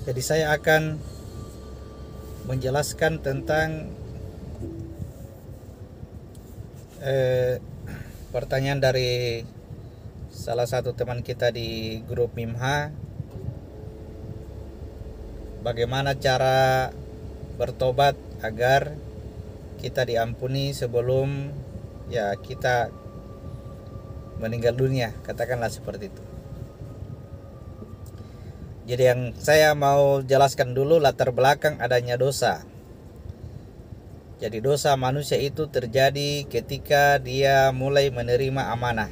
Jadi saya akan menjelaskan tentang pertanyaan dari salah satu teman kita di grup Mimha. Bagaimana cara bertobat agar kita diampuni sebelum kita meninggal dunia, katakanlah seperti itu. Jadi yang saya mau jelaskan dulu latar belakang adanya dosa. Jadi dosa manusia itu terjadi ketika dia mulai menerima amanah.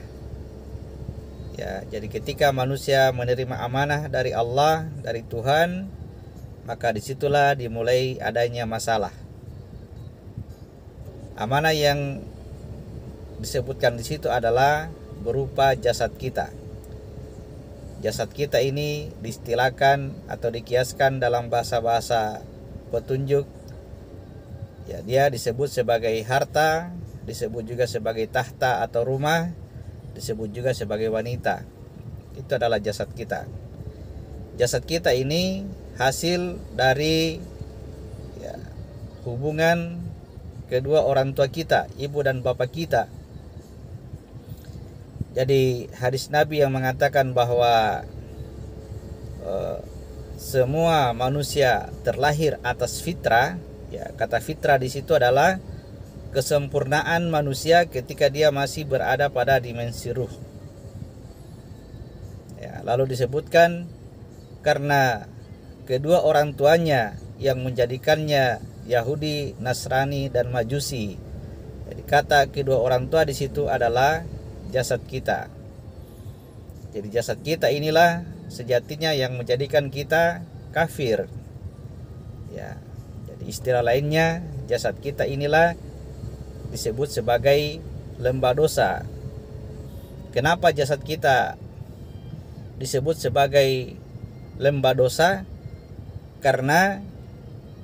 Jadi ketika manusia menerima amanah dari Allah, dari Tuhan, maka disitulah dimulai adanya masalah. Amanah yang disebutkan di situ adalah berupa jasad kita. Jasad kita ini diistilahkan atau dikiaskan dalam bahasa-bahasa petunjuk. Dia disebut sebagai harta, disebut juga sebagai tahta atau rumah, disebut juga sebagai wanita. Itu adalah jasad kita. Jasad kita ini hasil dari hubungan kedua orang tua kita, ibu dan bapak kita. Jadi hadis Nabi yang mengatakan bahwa semua manusia terlahir atas fitrah. Kata fitrah di situ adalah kesempurnaan manusia ketika dia masih berada pada dimensi ruh. Lalu disebutkan karena kedua orang tuanya yang menjadikannya Yahudi, Nasrani, dan Majusi. Jadi kata kedua orang tua di situ adalah jasad kita. Jadi jasad kita inilah sejatinya yang menjadikan kita kafir. Jadi istilah lainnya, jasad kita inilah disebut sebagai lembah dosa. Kenapa jasad kita disebut sebagai lembah dosa? Karena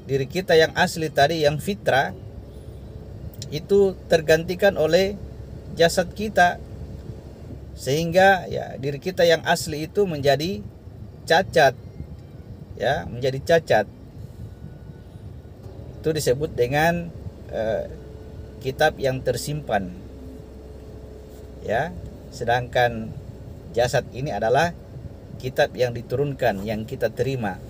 diri kita yang asli tadi, yang fitrah, itu tergantikan oleh jasad kita, sehingga diri kita yang asli itu menjadi cacat, menjadi cacat. Itu disebut dengan kitab yang tersimpan. Sedangkan jasad ini adalah kitab yang diturunkan, yang kita terima.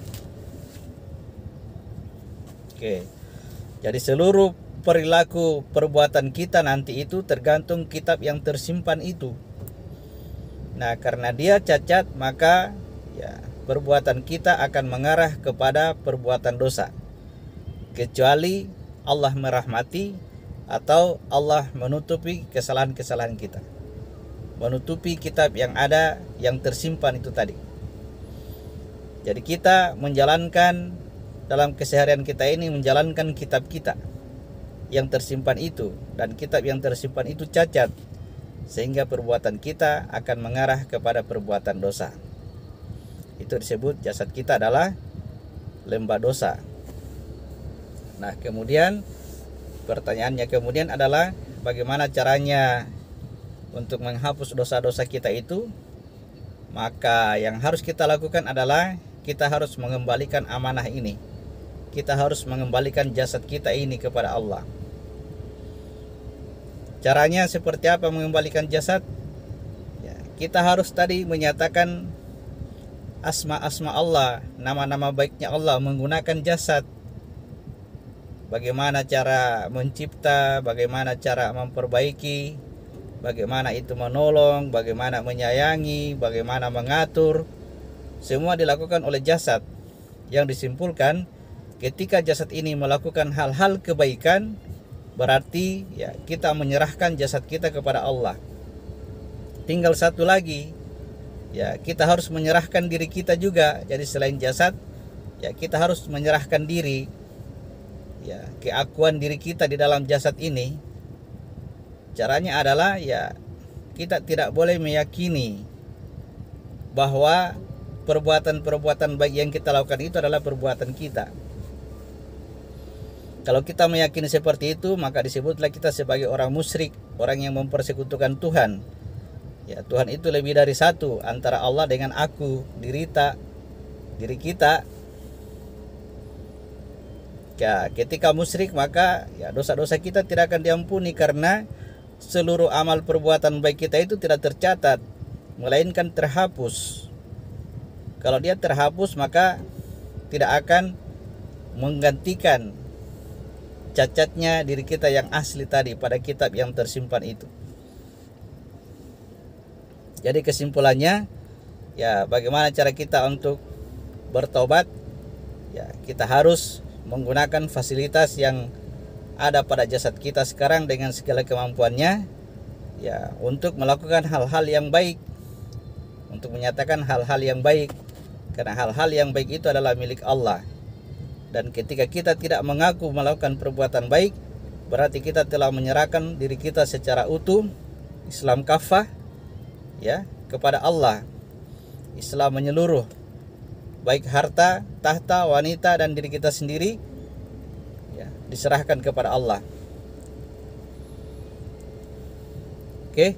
Jadi seluruh perilaku perbuatan kita nanti itu tergantung kitab yang tersimpan itu. Nah, karena dia cacat, maka perbuatan kita akan mengarah kepada perbuatan dosa, kecuali Allah merahmati atau Allah menutupi kesalahan-kesalahan kita, menutupi kitab yang ada, yang tersimpan itu tadi. Jadi kita menjalankan dalam keseharian kita ini, menjalankan kitab kita yang tersimpan itu, dan kitab yang tersimpan itu cacat, sehingga perbuatan kita akan mengarah kepada perbuatan dosa. Itu disebut jasad kita adalah lembah dosa. Nah, kemudian pertanyaannya kemudian adalah bagaimana caranya untuk menghapus dosa-dosa kita itu? Maka yang harus kita lakukan adalah kita harus mengembalikan amanah ini. Kita harus mengembalikan jasad kita ini kepada Allah. Caranya seperti apa mengembalikan jasad? Kita harus tadi menyatakan asma-asma Allah, nama-nama baiknya Allah menggunakan jasad. Bagaimana cara mencipta, bagaimana cara memperbaiki, bagaimana itu menolong, bagaimana menyayangi, bagaimana mengatur. Semua dilakukan oleh jasad. Yang disimpulkan, ketika jasad ini melakukan hal-hal kebaikan, berarti kita menyerahkan jasad kita kepada Allah. Tinggal satu lagi, kita harus menyerahkan diri kita juga. Jadi selain jasad, kita harus menyerahkan diri, keakuan diri kita di dalam jasad ini. Caranya adalah kita tidak boleh meyakini bahwa perbuatan-perbuatan baik yang kita lakukan itu adalah perbuatan kita. Kalau kita meyakini seperti itu, maka disebutlah kita sebagai orang musyrik, orang yang mempersekutukan Tuhan. Tuhan itu lebih dari satu, antara Allah dengan aku, diri kita. Ya, ketika musyrik maka ya dosa-dosa kita tidak akan diampuni karena seluruh amal perbuatan baik kita itu tidak tercatat, melainkan terhapus. Kalau dia terhapus maka tidak akan menggantikan cacatnya diri kita yang asli tadi pada kitab yang tersimpan itu. Jadi kesimpulannya, ya bagaimana cara kita untuk bertobat? Ya, kita harus menggunakan fasilitas yang ada pada jasad kita sekarang dengan segala kemampuannya, ya, untuk melakukan hal-hal yang baik, untuk menyatakan hal-hal yang baik, karena hal-hal yang baik itu adalah milik Allah. Dan ketika kita tidak mengaku melakukan perbuatan baik, berarti kita telah menyerahkan diri kita secara utuh, Islam kafah, ya, kepada Allah. Islam menyeluruh, baik harta, tahta, wanita, dan diri kita sendiri, ya, diserahkan kepada Allah. Oke,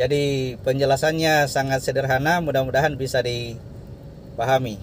jadi penjelasannya sangat sederhana, mudah-mudahan bisa dipahami.